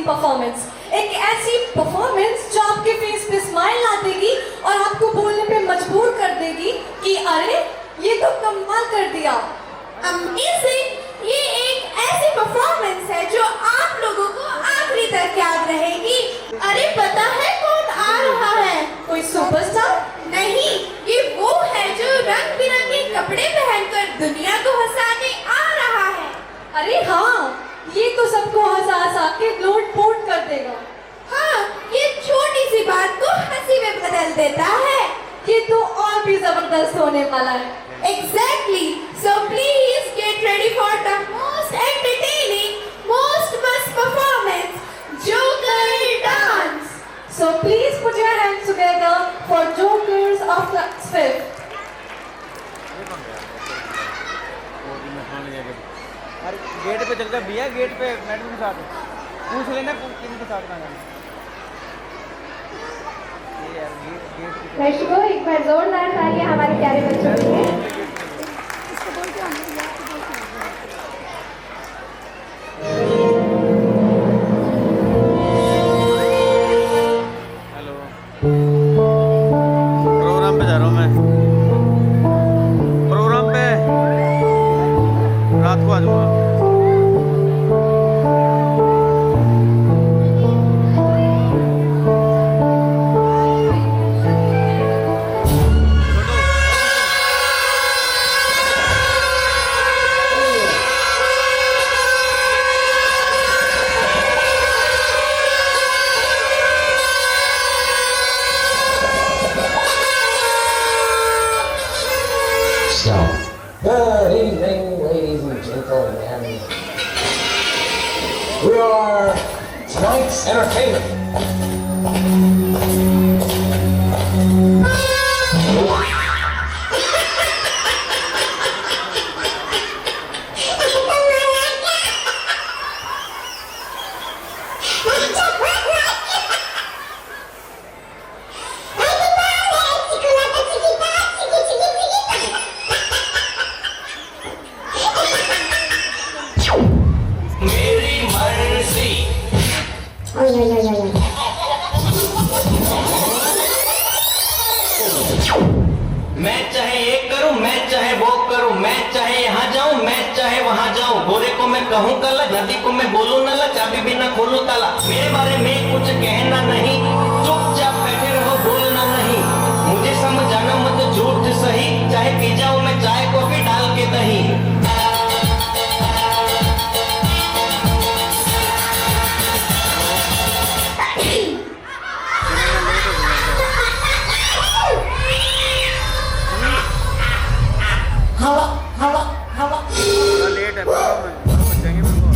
Performance, एक ऐसी performance जो आपके फेस पे स्माइल ला देगी और आपको बोलने पे मजबूर कर देगी कि अरे ये तो कमाल कर दिया। अमेजिंग! ये एक ऐसी परफॉर्मेंस है जो आप लोगों को आखिरी तक याद रहेगी। अरे पता है कौन आ रहा है? कोई सुपरस्टार? नहीं, ये वो है जो रंग बिरंगे कपड़े पहनकर दुनिया को हंसाने आ रहा है। अरे हाँ, ये तो सबको हंसा हंसा के लोट-पोट कर देगा। हाँ, ये छोटी सी बात को हंसी में बदल देता है। ये तो और भी जबरदस्त होने वाला है। Exactly. So please get ready for the most entertaining, most must performance, Joker dance. So please put your hands together for Jokers of Class 5th. अरे गेट पे चल जा भैया, गेट पे मैडम के साथ पूछ लेना किन के साथ ना जाना। ये यार गेट दर्शकों, एक बार जोरदार तालियां हमारे प्यारे बच्चों के लिए। हेलो, प्रोग्राम पे जा रहा हूँ मैं, प्रोग्राम पे रात को आ जाऊँगा। Good evening, ladies and gentlemen. We are tonight's entertainment. मैं चाहे ये करूं, मैं चाहे वो करूं, मैं चाहे यहाँ जाऊं, मैं चाहे वहाँ जाऊं, गोरे को मैं कहूँ काला, नदी को मैं बोलूं नाला, चाबी भी ना खोलूं ताला। मेरे बारे में कुछ कहना नहीं, चुपचाप बैठे रहो, बोलना नहीं। मुझे समझाना मत झूठ सही, चाहे पी जाऊं मैं चाय कॉफी डाल के दही। थोड़ा लेट है प्रोग्राम में, बचेंगे मेरे को।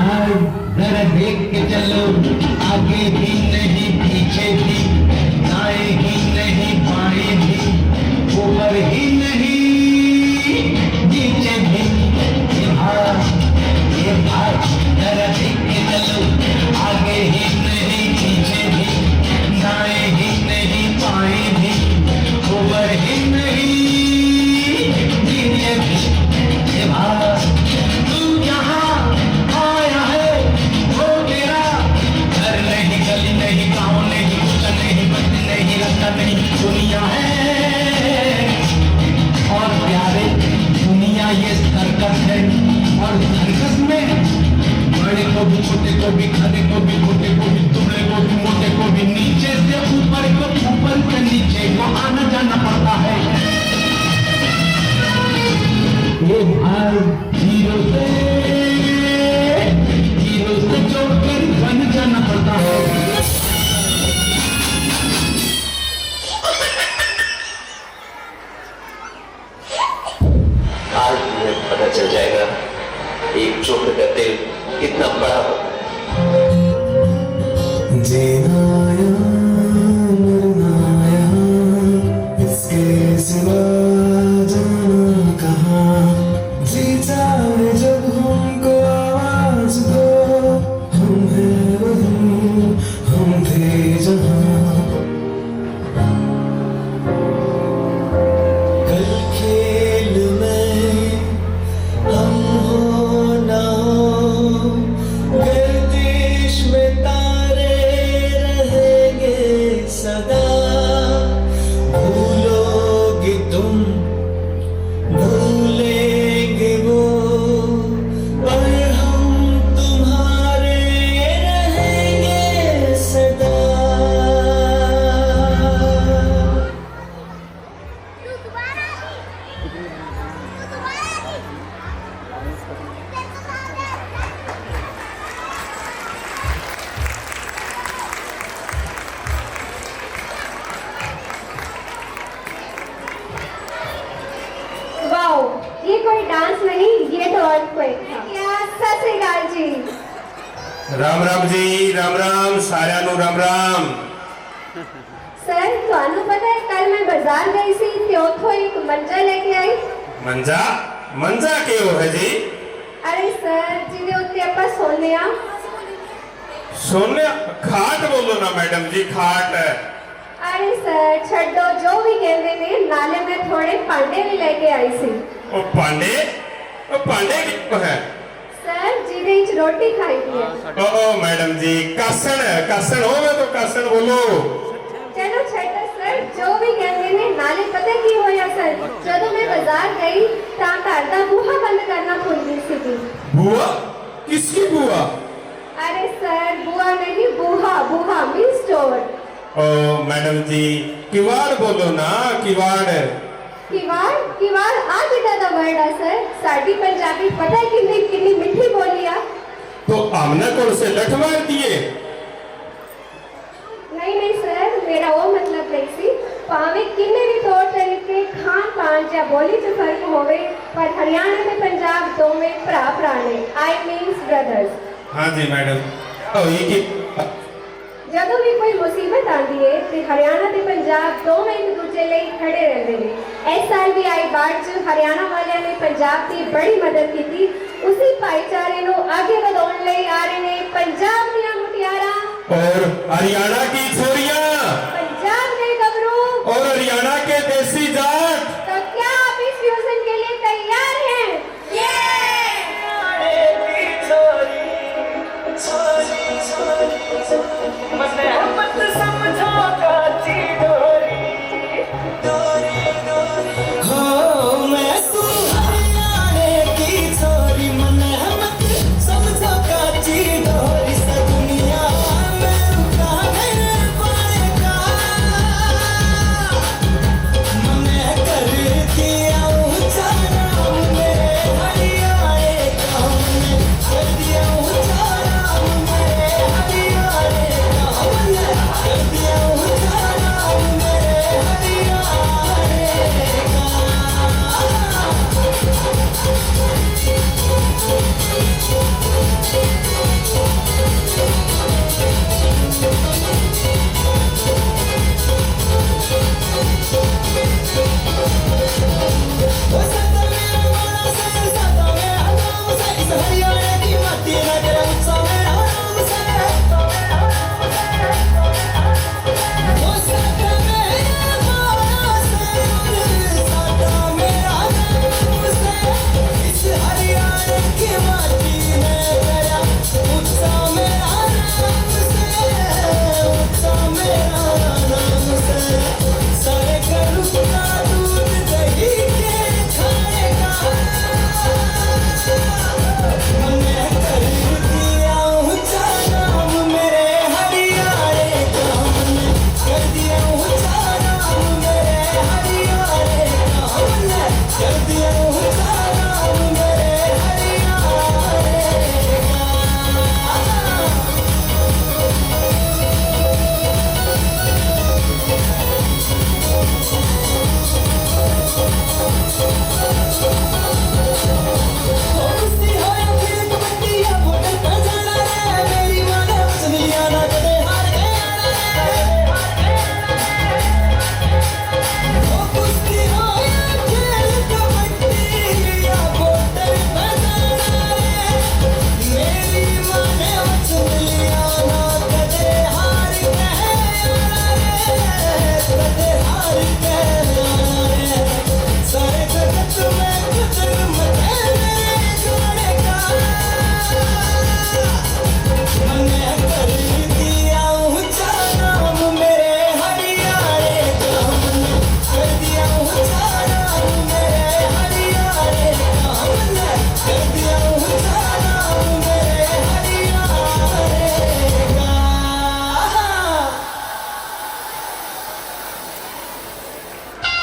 भाई जरा देख के चलो, आगे भी नहीं पीछे भी, दाएं ही नहीं बाएं भी, ऊपर ही नहीं नीचे भी। ये भाई जरा देख के चलो, आगे ही नहीं पीछे भी, दाएं ही नहीं बाएं भी, ऊपर ही नहीं नीचे भी। ये भाई तू यहाँ आया है, वो तेरा घर नहीं, गली नहीं, गाँव नहीं, कुछ नहीं, बच नहीं, रखा नहीं, दुनिया है। और प्यारे दुनिया ये सर्कस है, और सर्कस में बड़े को भी, छोटे को भी, खड़े को भी, छोटे को भी, दुबले को भी, मोटे को भी, नीचे से ऊपर को, ऊपर से नीचे को आना जाना पड़ता है। ये भाई हीरो से जोड़कर बन जाना पड़ता है। आज तुम्हें पता चल जाएगा एक चोट का दिल कितना बड़ा होता है। जीना आया, मरना आया, इसके सिवा जाना कहाँ। जीता है जब हमको आवाज दो, हम हैं वहीं, हम थे जहाँ। कल खेल में हम हो ना हो, गर्दिश में तारे रहेंगे सदा। भूलोगे तुम, भूलेंगे वो, पर हम तुम्हारे रहेंगे सदा। वाओ, ये कोई डांस नहीं, ये तो अर्थक्वेक था। क्या सत श्री अकाल जी। राम राम जी, राम राम, साਰਿਆਂ ਨੂੰ राम राम। सर ਤੁਹਾਨੂੰ पता है कल मैं बाजार गई सी ते उथों एक मंजा लेके आई। मंजा मंजा क्यों है जी? अरे सर जिहदे उत्ते ਆਪਾਂ सोने आ। सोने खाट बोलो ना मैडम जी, खाट। अरे सर छड्डो जो भी कहते ने, नाले में थोड़े पांडे भी लेके आई सी। ओ पांडे क्यों है? सर जिहदे विच रोटी खाई दी है। ओ मैडम जी, कासन हो, मैं तो कासन बोलो। चलो छड्डो सर, जो भी कहते ने, नाले पता की होया सर, जदों मैं बाजार गई तां घर दा बूहा बंद करना भुल गई सी। बुआ? किसकी बुआ? अरे सर बुआ नहीं, बूहा मीन स्टोर। ओ मैडम जी, किवाड़ बोलो ना, किवाड़। किवाड़ आ किदा दा वर्ड है सर। साडी पंजाबी पता है कितनी मिठी बोली आ। तो आमना कौन से लठ मार दिए? नहीं सर, मेरा वो मतलब नहीं सी। भावें किन्ने भी तौर तरीके, खान पान या बोली च फर्क होवे, पर हरियाणा ते पंजाब दोवें भरा ने। I means brothers. हाँ जी मैडम। जदों भी कोई मुसीबत आती है तो हरियाणा ते पंजाब दोवें एक दूजे लिए खड़े रहते हैं। इस साल भी आई बाढ़ च हरियाणा वालियां ने पंजाब की बड़ी मदद की थी। उसी भाईचारे को आगे बढ़ाने लिए आ रहे हैं पंजाब दियां मुटियारां और हरियाणा की छोरियां, पंजाब के गबरू और हरियाणा के देसी जाट। तो क्या आप इस फ्यूजन के लिए तैयार हैं? मैं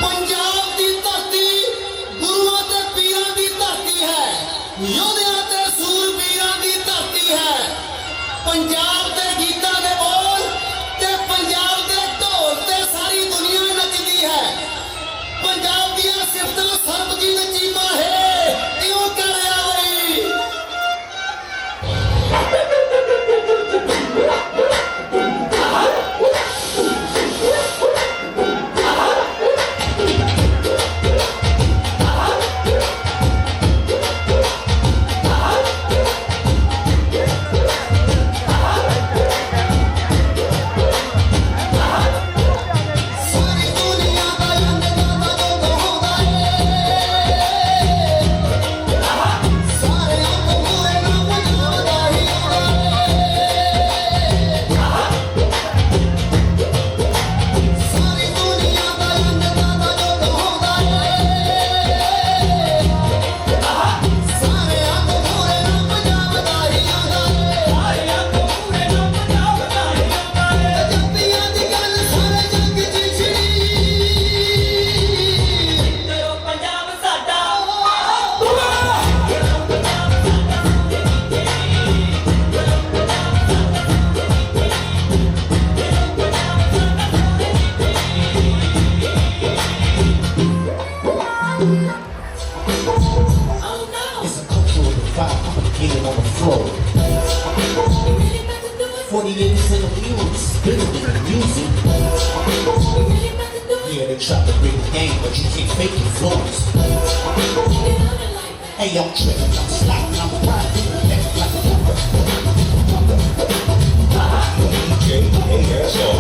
पंजाब की धरती गुरुओं ते पीरां की धरती है, योद्धियां ते सूरबीरां की धरती है। पंजाब के गीतां दे बोल ते पंजाब के ढोल ते सारी दुनिया नचदी है। पंजाब दी सिफतां सर्बजीत चीमा है, इउं करया बई। सारी दुनिया दा अन्नदाता जो कहांदा है, सारे अंग मूरे ना पंजाब दा ही आउंदा है। सारी दुनिया दा अन्नदाता जो कहांदा है, सारे अंग मूरे ना पंजाब दा ही आउंदा है। जप्पियां दी गल सारे जग च छिड़ी, It's a cultural divide, complicated on the floor. 40 years in the news, building the music. Yeah, they try to bring the game, but you can't fake influence. Hey, I'm tripping, I'm sliding, I'm riding left like a DJ ASR.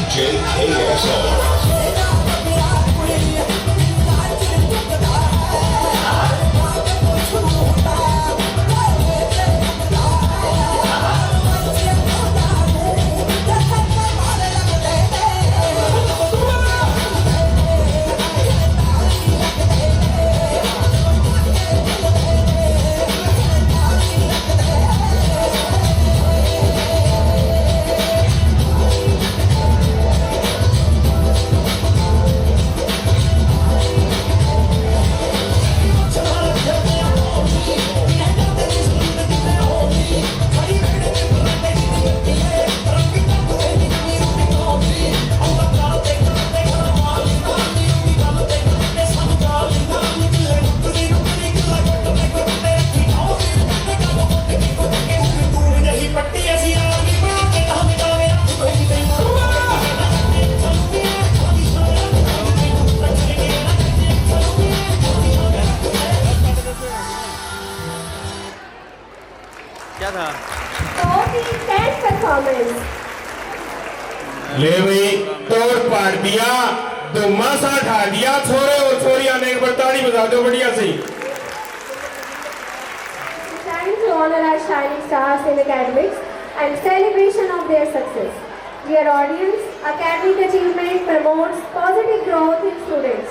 DJ ASR. क्या था? बहुत ही intense performance. ले भाई तोड़ पाड़ दिया, धुम्मा सा ढा दिया, छोरे और छोरियां ने एक बार ताड़ी बजा दो बढ़िया सी। honor our shining stars in academics and celebration of their success. Dear audience, academic achievement promotes positive growth in students.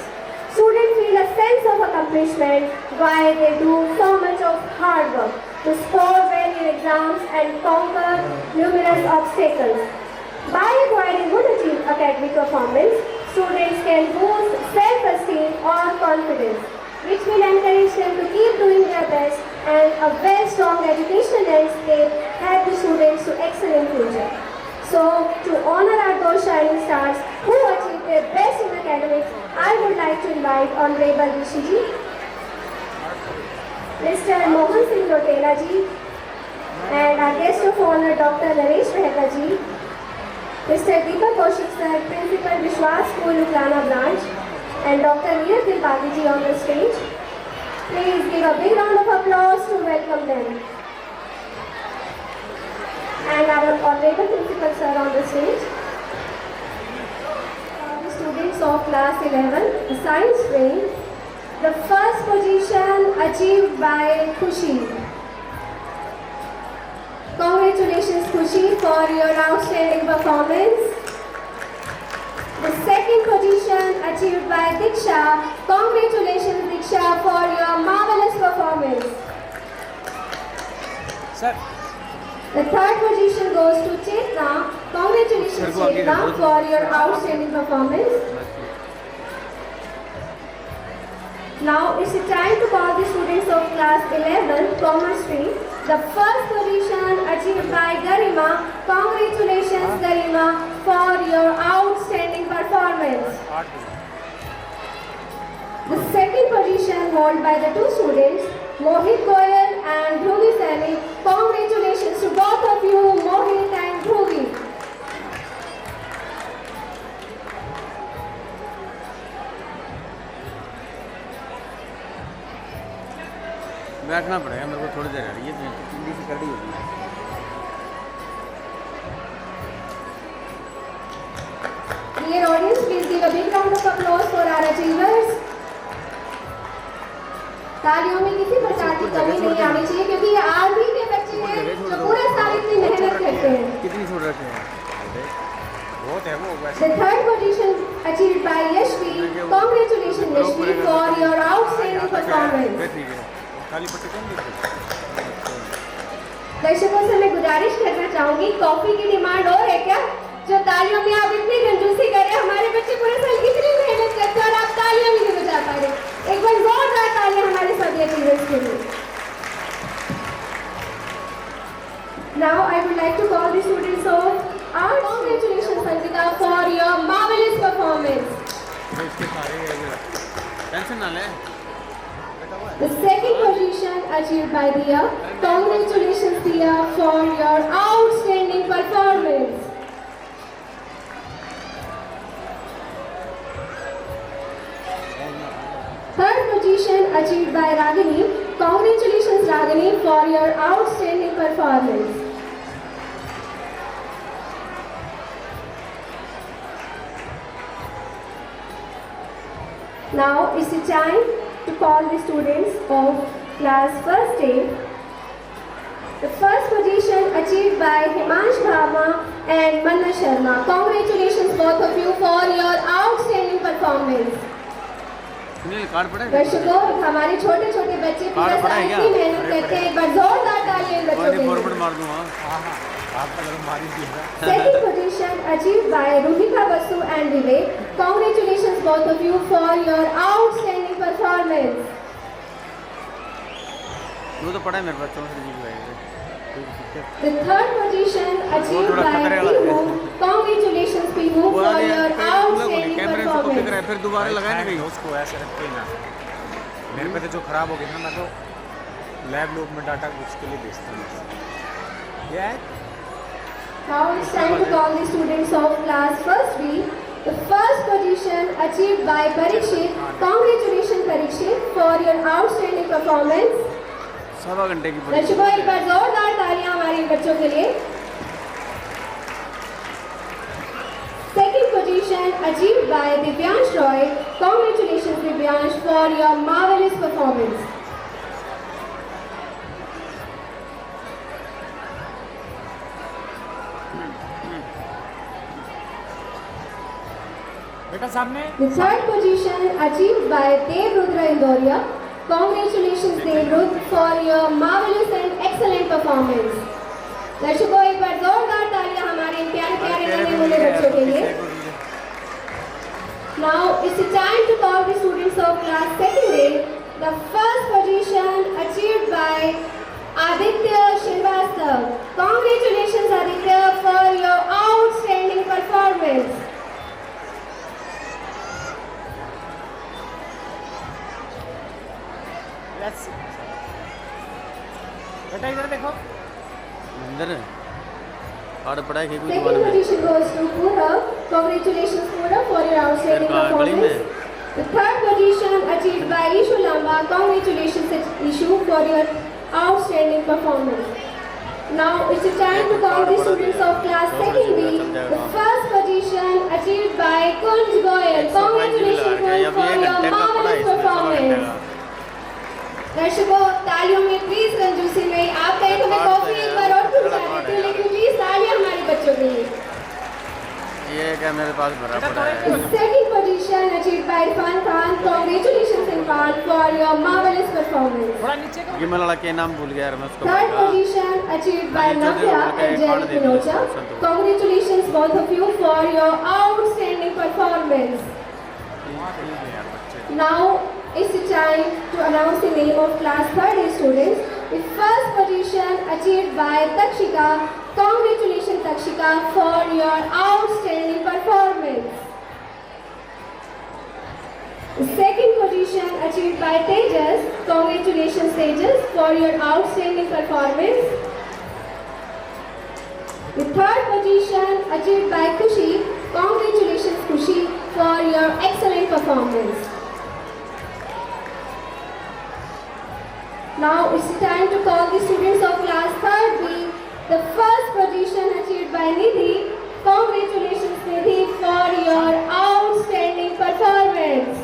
Students feel a sense of accomplishment while they do so much of hard work to score well in exams and conquer numerous obstacles. By acquiring good academic performance, students can boost self-esteem or confidence, which will encourage them to keep doing their best, and a well-strong educational landscape help the students to excel in future. So, to honor our those shining stars who achieved their best in academics, I would like to invite Honorable Rishi ji, Mr. Mohan Singh Rotela ji, and our guest of honor Dr. Naresh Mehta ji, Mr. Deepak Kaushik sir, Principal Vishwas School, Uklana branch, and Dr. Neeraj Tripathi ji on the stage. Please give a big round of applause to welcome them. And our honorable principal sir on the stage. The students of class 11, the science stream, the first position achieved by Khushi. Congratulations Khushi for your outstanding performance. The second position achieved by Diksha. Congratulations Diksha for your marvelous performance. Sir. The third position goes to Chetna. Congratulations Chetna for your outstanding performance. Now it's time to call the students of class 11, Commerce Stream. The first position achieved by Garima. Congratulations Garima for your outstanding performance. The second position held by the two students, Mohit Goyal and Dhruvi Saini. Congratulations to both of you, Mohit and Dhruvi. बैठना पड़ेगा मेरे को थोड़ी देर ये English कर दी होगी Dear audience, please give a big round of applause for our achievers. तालियों में किसी प्रकार की कमी नहीं आनी चाहिए क्योंकि ये आर्मी के बच्चे हैं जो पूरा साल इतनी मेहनत करते हैं. कितनी छोड़ रखे हैं बहुत है वो वैसे. The third position achieved by Yashvi. Congratulations Yashvi for your outstanding performance. खाली पट्टी कौन देती? दर्शकों से मैं गुजारिश करना चाहूंगी, कॉफी की डिमांड और है क्या? जो तालियों में आप इतनी कंजूसी कर रहे हैं, हमारे बच्चे पूरे साल कितनी मेहनत करते हैं और आप तालियां भी नहीं बजा पा रहे. एक बार जोरदार तालियां हमारे सभी अचीवर्स के लिए. Now I would like to call the students of art. Congratulations Sangeeta for your marvelous performance. इसके सारे टेंशन ना ले. The second position achieved by Diya. Congratulations Diya for your outstanding performance. Third position achieved by Ragini. Congratulations Ragini for your outstanding performance. Now is the time to call the students of class first A. The first position achieved by Himansh Bharma and Manna Sharma. Congratulations both of you for your outstanding performance. Card पड़ा है? दर्शकों, हमारे छोटे छोटे बच्चे पूरा साल की मेहनत करते हैं. एक बार जोरदार तालियां इन बच्चों के लिए. फॉरवर्ड मार दूंगा. आपका लग मारी दिया. Second position achieved by Ruhika Basu and Vivek. Congratulations both of you for your outstanding performance. वो तो पड़ा है मेरे पास 64 जीबी है. The third position achieved by Pihu. Congratulations Pihu for your outstanding कैमरे से कॉपी performance. कराए फिर दोबारा लगाए नहीं. उसको ऐसे रखते ना मेरे पे तो जो खराब हो गया ना मैं तो लैब लोग में डाटा उसके लिए भेजता हूँ. ये Now it's time to call the students of class first B. The first position achieved by Parikshit. Congratulations Parikshit for your outstanding performance. सवा घंटे की पड़ी. दर्शकों, एक बार जोरदार तालियां हमारे इन बच्चों के लिए. Second position achieved by Divyansh Roy. Congratulations Divyansh for your marvelous performance. बेटा सामने The third position achieved by Devrudra Indoria. Congratulations Devrud for your marvelous and excellent performance. दर्शकों एक बार जोरदार तालियां हमारे इन प्यारे प्यारे नन्हे मुन्ने बच्चों के लिए. Now it's time to call the students of class 2nd A. The first position achieved by Aditya Srivastava. Congratulations Aditya for your outstanding performance. Yes बेटा इधर देखो अंदर और पढ़ाई की कोई Second दुकान में position goes to Purav. Congratulations Purav for your outstanding गली में performance. The third position achieved by Ishu Lamba. Congratulations Ishu for your outstanding performance. Now it's time to call the students of class 2nd B. The first position achieved by Kunj Goyal. Congratulations Kunj for your marvelous performance. दर्शकों तालियों में please कंजूसी नहीं. आप कहें तो मैं coffee एक बार और पिला देती हूँ, लेकिन प्लीज तालियां हमारे बच्चों के लिए. ये क्या मेरे पास भरा पड़ा है. The second position achieved by Irfan Khan. Congratulations Irfan for your marvelous performance. थोड़ा नीचे करो. ये मैं लड़के नाम भूल गया यार मैं उसको. Third position achieved by Navya and Jerry Pinocha. Congratulations both of you for your outstanding performance. Now it's time to announce the name of class 3rd A students. The first position achieved by Takshika. Congratulations Takshika for your outstanding performance. The second position achieved by Tejas. Congratulations Tejas for your outstanding performance. The third position achieved by Kushi. Congratulations Kushi for your excellent performance. Now it's time to call the students of class 3rd B. The first position achieved by Nidhi. Congratulations Nidhi for your outstanding performance.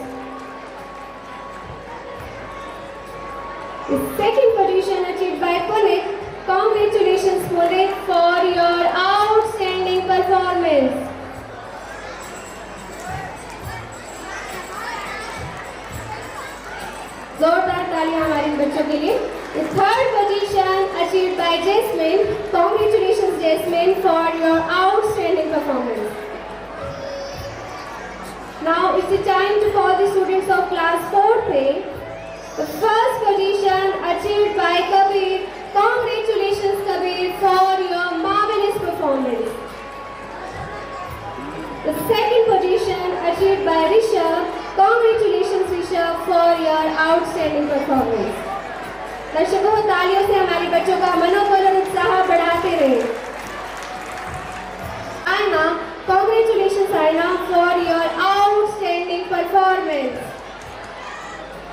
The second position achieved by Punit. Congratulations Punit for your outstanding performance. जोरदार तालियां हमारे बच्चों के लिए. The third position achieved by Jasmine. Congratulations Jasmine for your outstanding performance. Now it's the time to call the students of class 4th A. The first position achieved by Kabir. Congratulations Kabir for your marvelous performance. The second position achieved by Rishabh. Congratulations Rishabh for your outstanding performance. दर्शकों तालियों से हमारे बच्चों का मनोबल और उत्साह बढ़ाते रहे. Aina, congratulations Aina for your outstanding performance.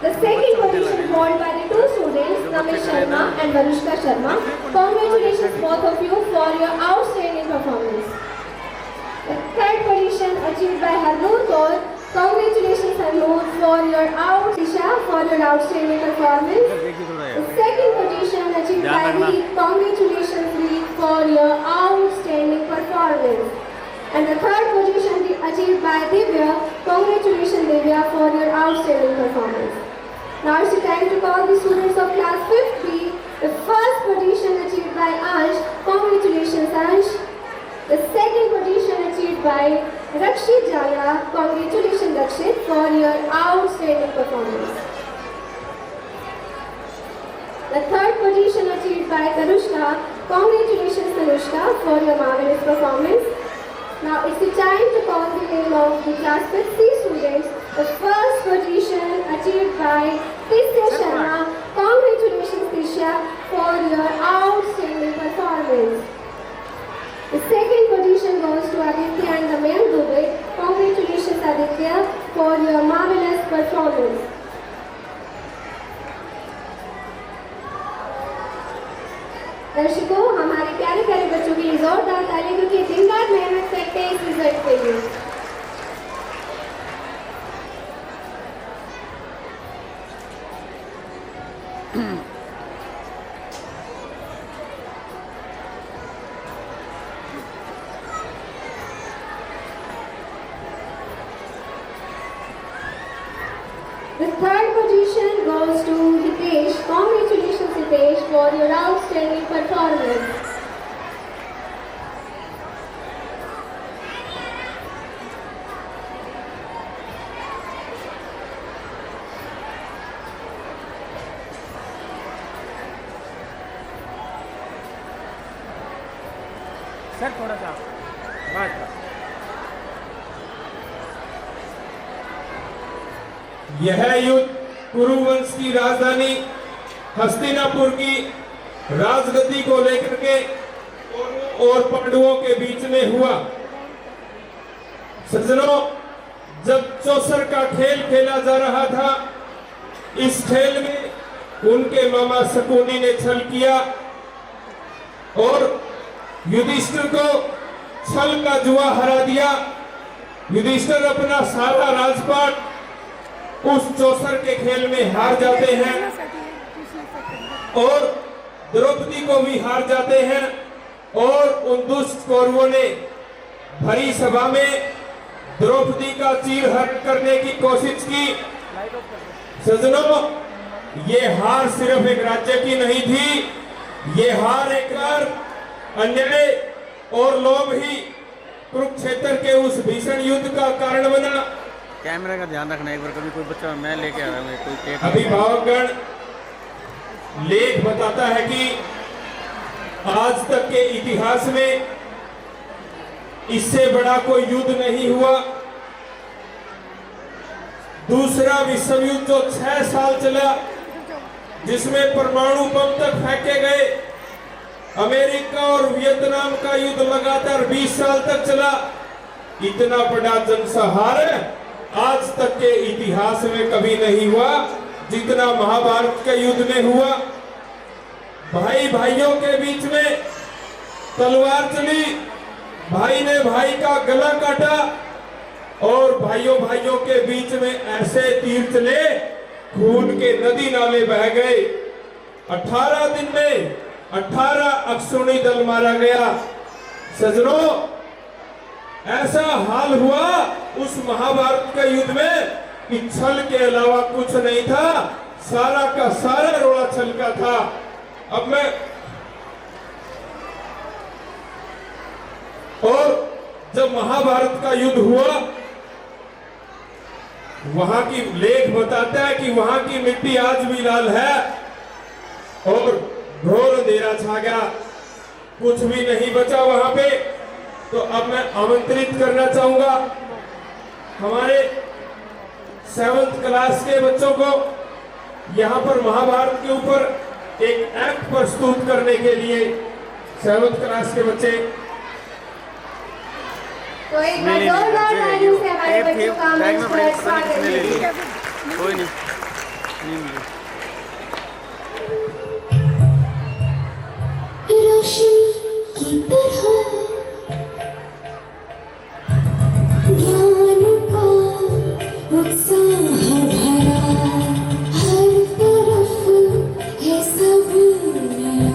The second position held by the two students, Namish Sharma and Vanushka Sharma. Congratulations both of you for your outstanding performance. The third position achieved by Harnoor Kaur. Congratulations Harnoor for your outstanding performance. The second position achieved by Reek. Congratulations Reek for your outstanding performance. And the third position achieved by Divya. Congratulations Divya for your outstanding performance. Now it's time to call the students of class 5th B. The first position achieved by Ansh. Congratulations Ansh. The second position achieved by Rakshit Jaya. Congratulations Rakshit for your outstanding performance. The third position achieved by Tanushka. Congratulations Tanushka for your marvelous performance. Now it's the time to call the name of the class 5th C students. The first position achieved by Tisya Sharma. Congratulations Tisya for your outstanding performance. The second position goes to Aditya and Damayan Dubey. Congratulations Aditya for your marvelous performance. दर्शकों हमारे प्यारे प्यारे बच्चों के लिए जोरदार ताली, क्योंकि दिन रात मेहनत करते हैं इस रिजल्ट के लिए. goes to Hitesh. Congratulations, Hitesh, for your outstanding performance. Sir थोड़ा सा बस यह युद्ध कुरुवंश की राजधानी हस्तिनापुर की राजगद्दी को लेकर के और पांडवों के बीच में हुआ। सज्जनों, जब चौसर का खेल खेला जा रहा था, इस खेल में उनके मामा शकुनी ने छल किया और युधिष्ठिर को छल का जुआ हरा दिया। युधिष्ठिर अपना सारा राजपाट उस चौसर के खेल में हार जाते हैं और द्रौपदी को भी हार जाते हैं और उन दुष्ट कौरवों ने भरी सभा में द्रौपदी का चीरहरण करने की कोशिश की। सज्जनों, ये हार सिर्फ एक राज्य की नहीं थी, ये हार एक अन्याय और लोभ ही कुरुक्षेत्र के उस भीषण युद्ध का कारण बना। कैमरे का ध्यान रखना एक बार, कभी कोई बच्चा मैं लेके आ रहा हूँ कोई टेप। अभिभावकगण, लेख बताता है कि आज तक के इतिहास में इससे बड़ा कोई युद्ध नहीं हुआ। दूसरा विश्व युद्ध जो 6 साल चला, जिसमें परमाणु बम तक फेंके गए, अमेरिका और वियतनाम का युद्ध लगातार 20 साल तक चला। इतना बड़ा जनसंहार आज तक के इतिहास में कभी नहीं हुआ जितना महाभारत के युद्ध में हुआ। भाई भाइयों के बीच में तलवार चली, भाई ने भाई का गला काटा और भाइयों भाइयों के बीच में ऐसे तीर चले, खून के नदी नाले बह गए। 18 दिन में 18 अक्षौणी दल मारा गया। सज्जनों, ऐसा हाल हुआ उस महाभारत के युद्ध में कि छल के अलावा कुछ नहीं था, सारा का सारा रोड़ा छल का था। अब मैं और जब महाभारत का युद्ध हुआ, वहां की लेख बताता है कि वहां की मिट्टी आज भी लाल है और घोर अंधेरा छा गया, कुछ भी नहीं बचा वहां पे। तो अब मैं आमंत्रित करना चाहूंगा हमारे 7th क्लास के बच्चों को यहां पर महाभारत के ऊपर एक एक्ट प्रस्तुत करने के लिए। 7th क्लास के बच्चे, तो एक बार जोरदार तालियों से हमारे बच्चों का मंच पर स्वागत कीजिए। कोई नहीं रोशनी की तरह ज्ञान का उत्साह भरा, हर तरफ है सब नया।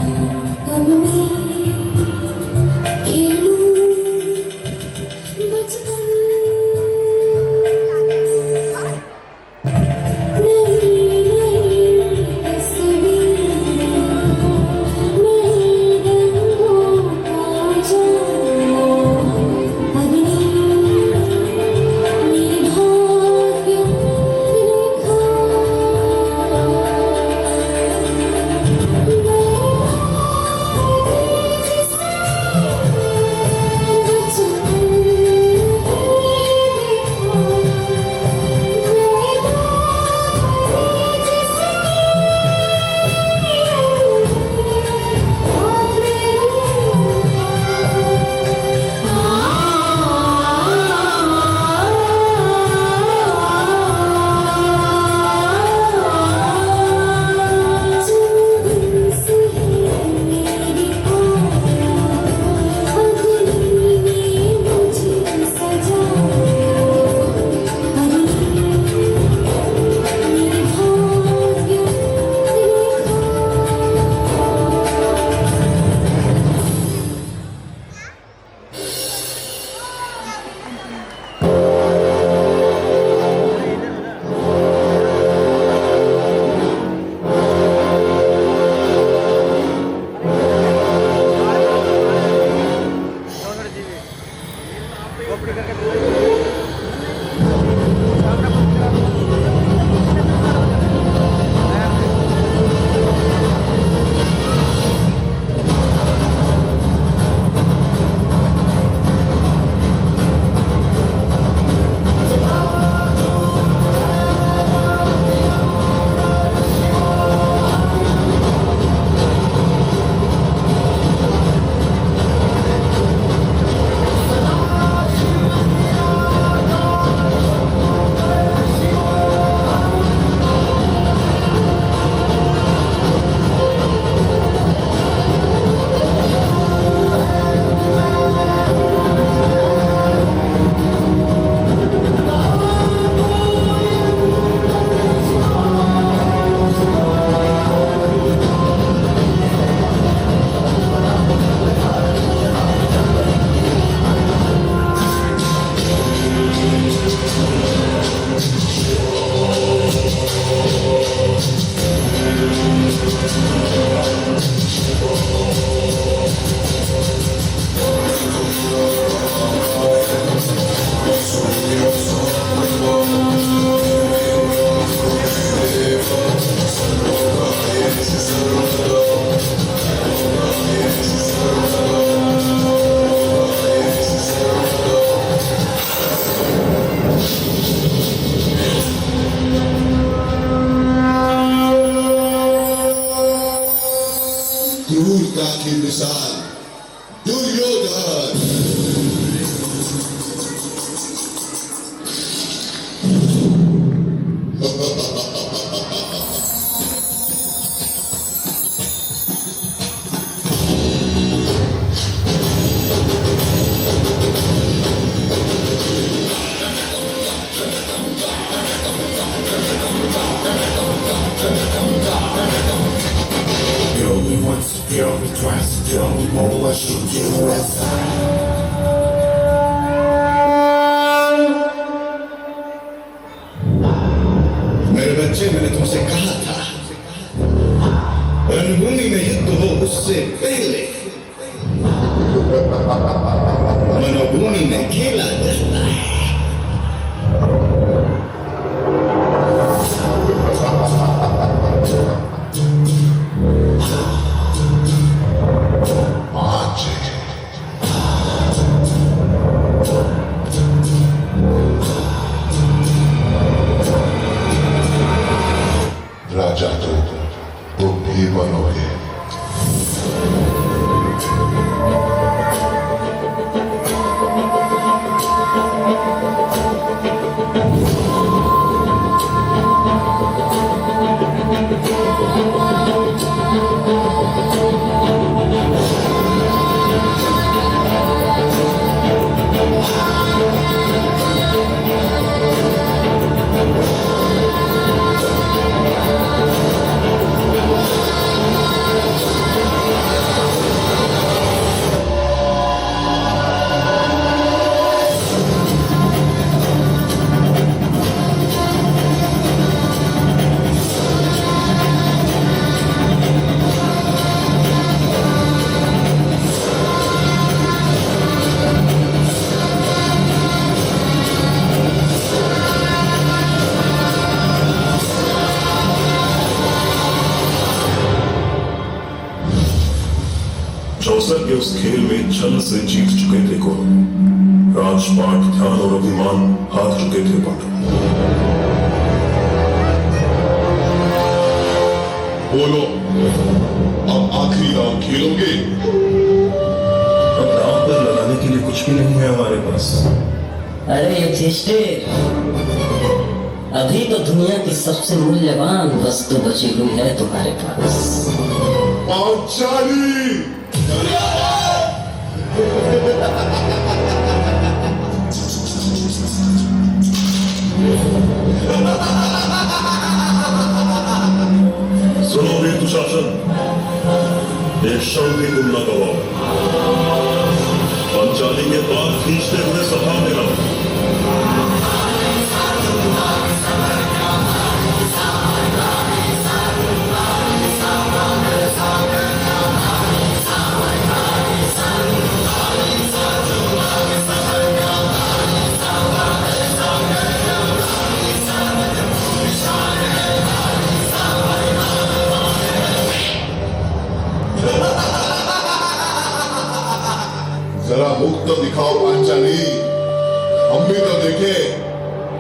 अब मैं खेलूं बचपन, नई नई क्रूरता की मिसाल Duryodhan. Kill me once, kill me twice, kill me more, I shoot you aside. मेरे बच्चे, मैंने तुमसे कहा था रणभूमि में युद्ध हो उससे पहले मनोभूमि में खेला जाता है। राजा तो तुम भी बनोगे। चौसर के उस खेल में छल से जीत चुके थे कौरव। राजपाट, ध्यान और अभिमान हार चुके थे पांडव। बोलो, अब आखिरी राउंड खेलोगे? अब दांव पर लगाने के लिए कुछ भी नहीं है हमारे पास। अरे युधिष्ठिर, अभी तो दुनिया की सबसे मूल्यवान वस्तु बची हुई है तुम्हारे पास। पांचाली! सुनो वीर दुशासन, एक क्षण भी तुम न गवाओ। पांचाली के बाल खींचते हुए सभा में रहो। जरा मुख तो दिखाओ पांचाली, हम भी तो देखे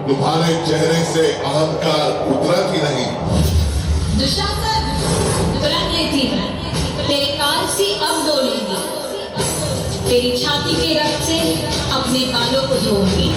तुम्हारे चेहरे से अहंकार उतरा कि नहीं। दुशासन, तुरंत लेती है, तेरे कान से अब डोलेंगी, तेरी छाती के रक्त से अपने बालों को धोऊंगी।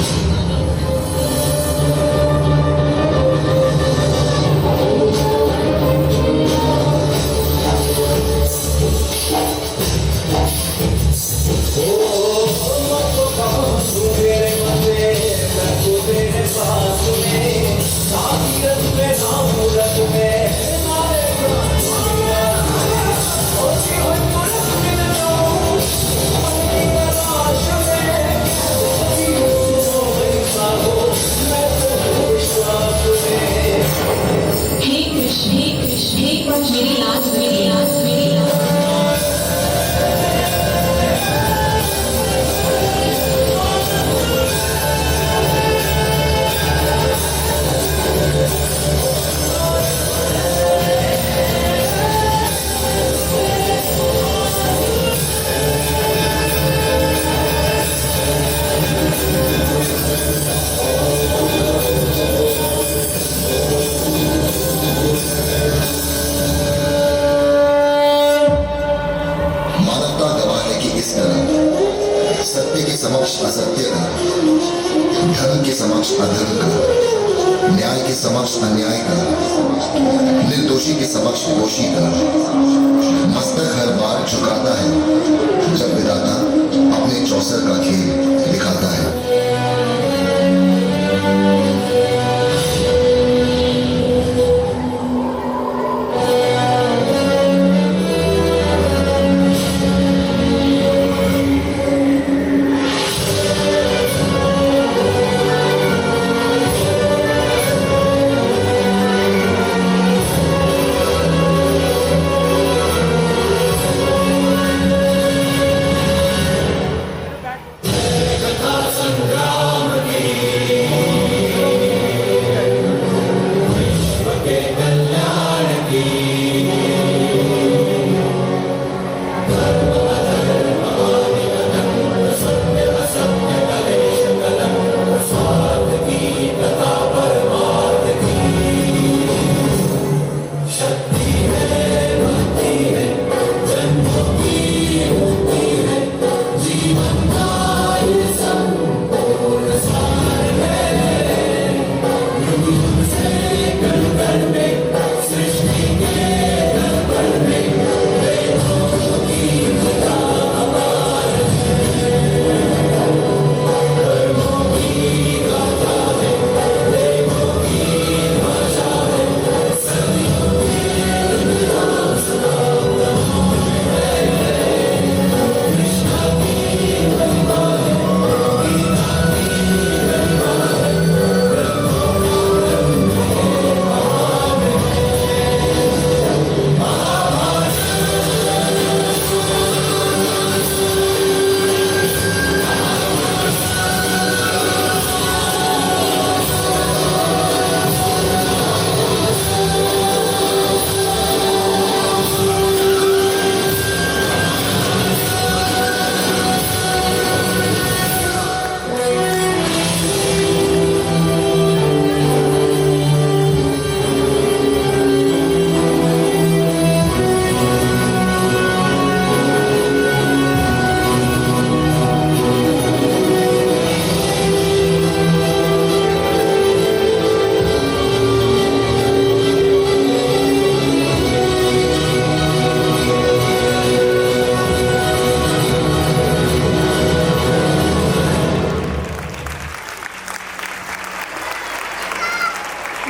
समक्ष असत्य का, धर्म के समक्ष अधर्म का, न्याय के समक्ष अन्याय का, निर्दोषी के समक्ष दोषी का मस्तक हर बार झुकाता है जब विधाता अपने चौसर का खेल दिखाता है।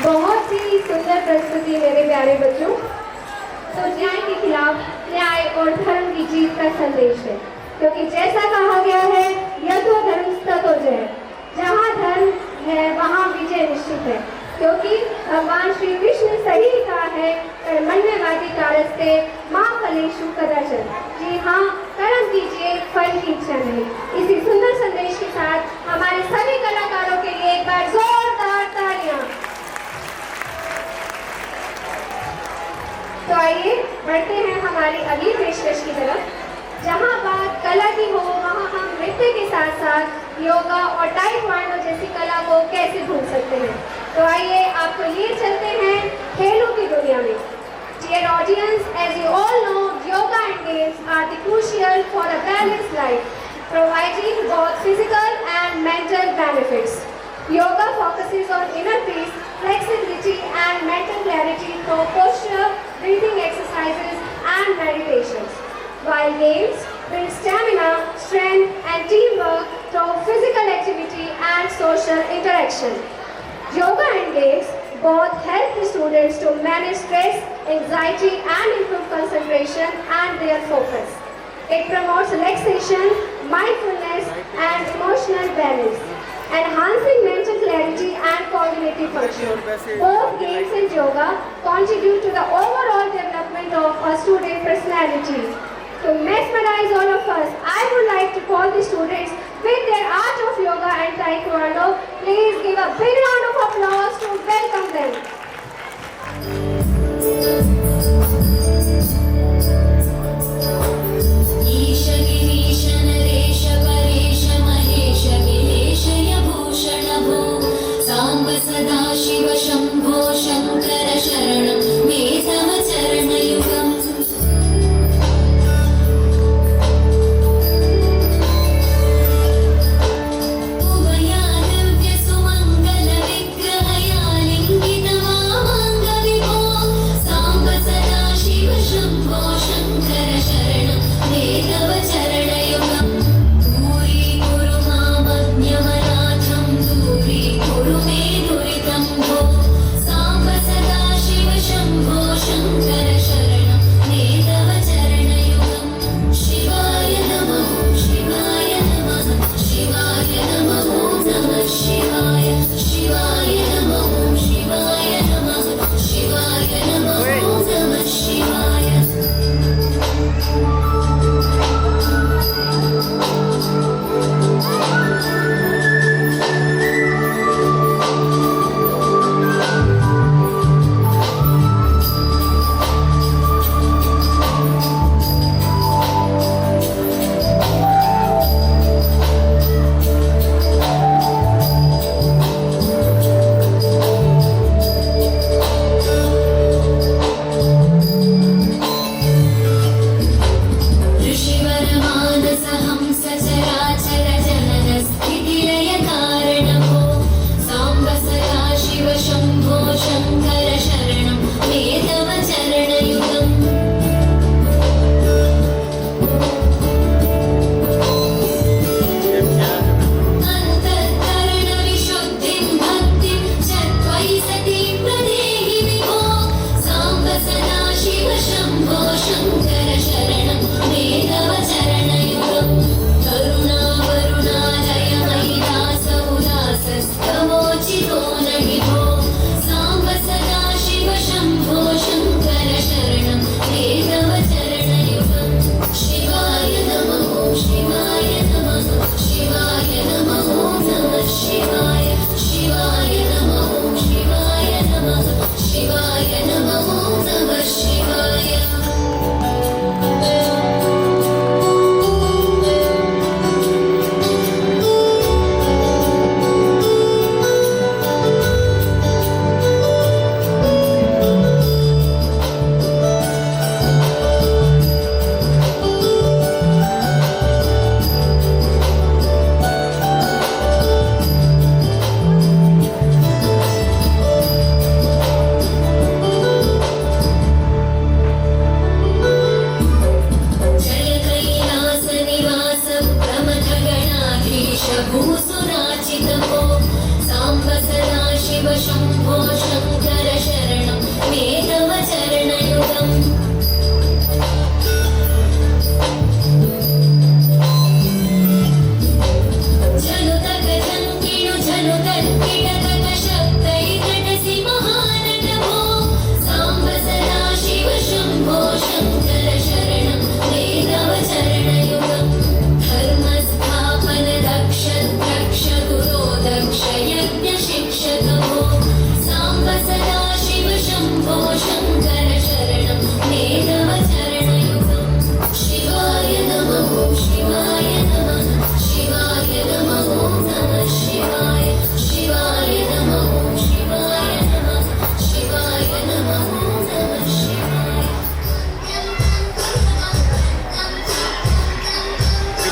बहुत ही सुंदर प्रस्तुति मेरे प्यारे बच्चों। तो न्याय के खिलाफ न्याय और धर्म की जीत का संदेश है, क्योंकि जैसा कहा गया है यतो धर्म ततो जय, जहाँ धर्म है वहाँ विजय निश्चित है। क्योंकि भगवान श्री विष्णु ने सही कहा है कर्मण्यवादी कारस्ते माँ फलेषु कदाचन। जी हाँ, कर्म कीजिए, फल की इच्छा नहीं। इसी सुंदर संदेश के साथ हमारे सभी कलाकारों के लिए एक बार जोरदार तालियां। तो आइए बढ़ते हैं हमारी अगली पेशकश की तरफ। जहाँ बात कला की हो वहाँ हम नृत्य के साथ साथ योगा और ताइक्वांडो जैसी कला को कैसे भूल सकते हैं। तो आइए आपको लिए चलते हैं खेलों की दुनिया में। Dear audience, as you all know, yoga and games are the crucial for a balanced life, providing both physical and mental benefits. Yoga focuses on inner peace, flexibility and mental clarity through posture, breathing exercises and meditations. While games build stamina, strength and teamwork through physical activity and social interaction. Yoga and games both help the students to manage stress, anxiety and improve concentration and their focus. It promotes relaxation, mindfulness and emotional balance, enhancing mental clarity and cognitive function. Both games and yoga contribute to the overall development of a student personality. To mesmerize all of us, I would like to call the students with their art of yoga and taekwondo. Please give a big round of applause to welcome them. ईश गिरीश नरेश परेश महेश गिरीशय भूषण भो सांब सदा शिव शंभो शंकर शरणं मे तव चरणयुगम्।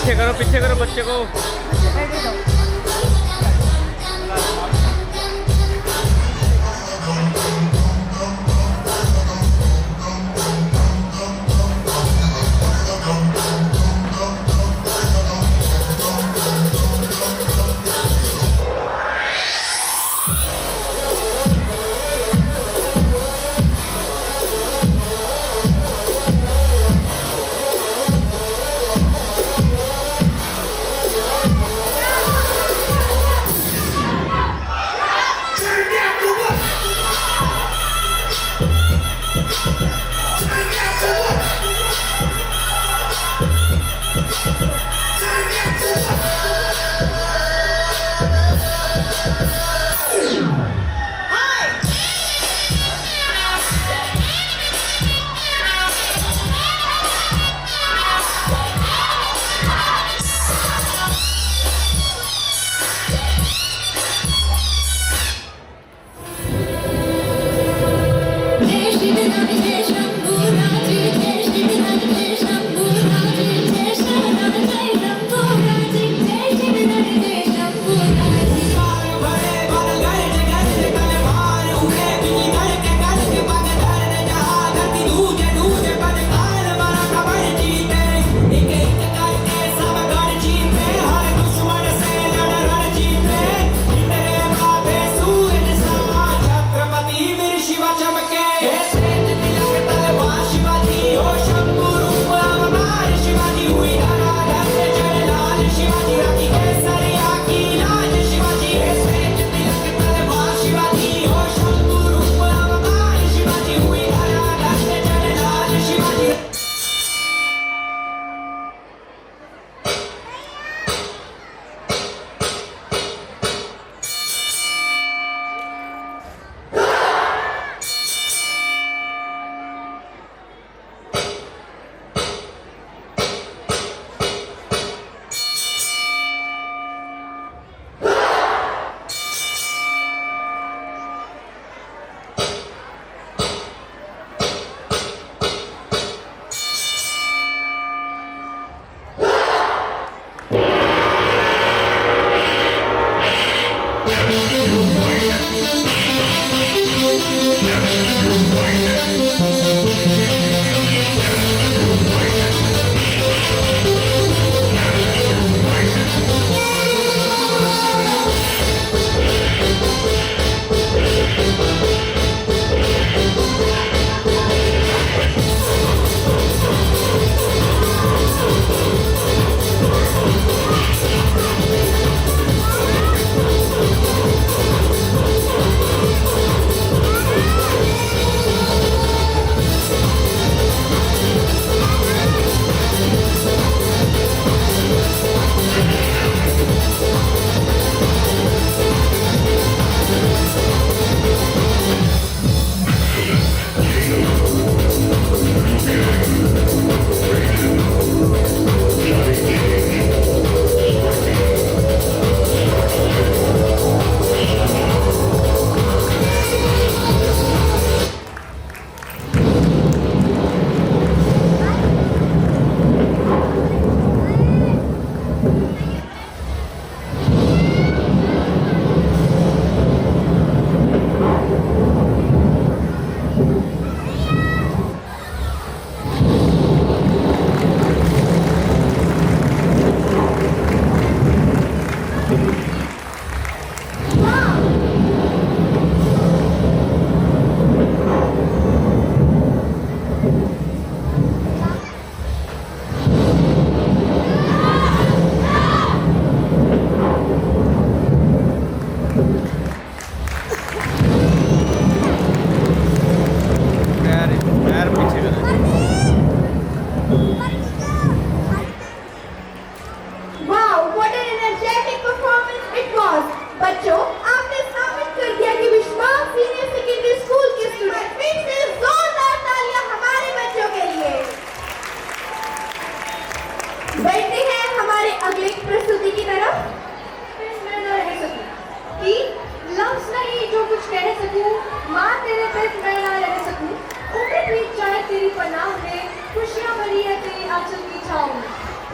पीछे करो बच्चे को।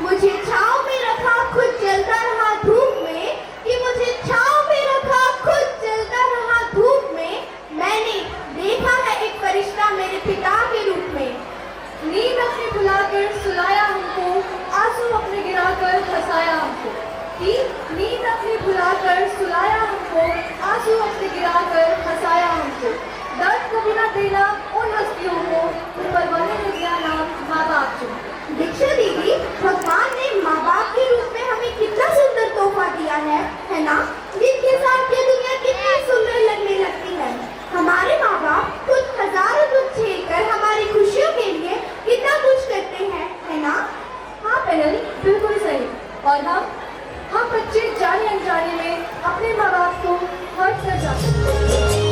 मुझे छाँव में देना उन हस्तियों को ऊपर वाले ने दिया नाम माँ बाप जो। दीक्षा दीदी, भगवान ने माँ बाप के रूप में हमें कितना सुंदर तोहफा दिया है ना? जिनके साथ ये दुनिया कितनी सुंदर लगने लगती है। हमारे माँ बाप खुद हजारों दुख झेलकर हमारी खुशियों के लिए कितना कुछ करते हैं, है ना? हाँ पैनल, बिल्कुल सही। और हम बच्चे जाने अनजाने में अपने माँ बाप को हर्ट कर जाते हैं।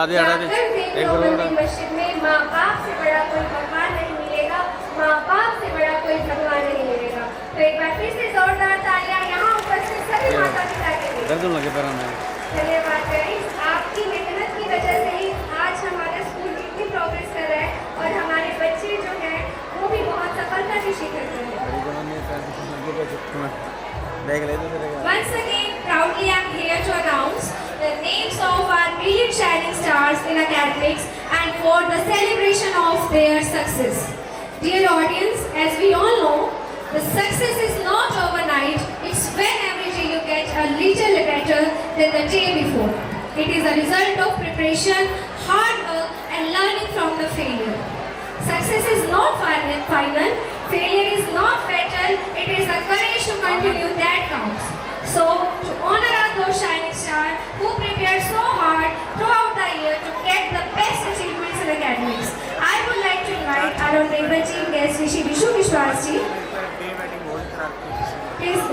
दे हटा दे जाकर देख एक लो करोड़ मंदिर मस्जिद में माँ बाप से बड़ा कोई भगवान नहीं मिलेगा, माँ बाप से बड़ा कोई भगवान नहीं मिलेगा। तो एक बार फिर से जोरदार तालियां यहाँ उपस्थित सभी माता पिता के लिए। दर्द लगे पैरों में। धन्यवाद गाइस, आपकी मेहनत की वजह से ही आज हमारा स्कूल इतनी प्रोग्रेस कर रहा है और हमारे बच्चे जो हैं वो भी बहुत सफलता की शिखर पर हैं। देख ले तो तेरे Once again, proudly I'm here to announce the names of our brilliant shining stars in academics and for the celebration of their success. Dear audience, as we all know, the success is not overnight. It's when every day you get a little better than the day before. It is a result of preparation, hard work and learning from the failure. Success is not final. Failure is not fatal. It is the courage to continue that counts. So, to honor our those shining stars who prepared so hard throughout the year to get the best achievements in academics, I would like to invite our honorable chief guest, Rishi Vishu Vishwas ji. Please,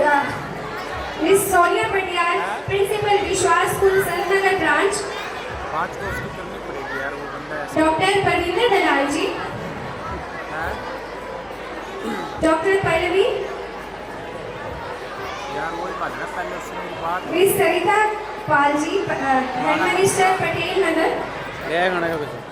Ms. Sonia Patial, Principal Vishwas School, Sannagar Branch. 5 को उसकी करनी पड़ेगी यार, वो बंदा ऐसा Dr. Parvinder Dalal ji. Dr. Pallavi. यार वही बात है, पहले उससे मेरी बात Ms. Sarita Pal ji, Head Minister Patel Nagar. ये गाना का कुछ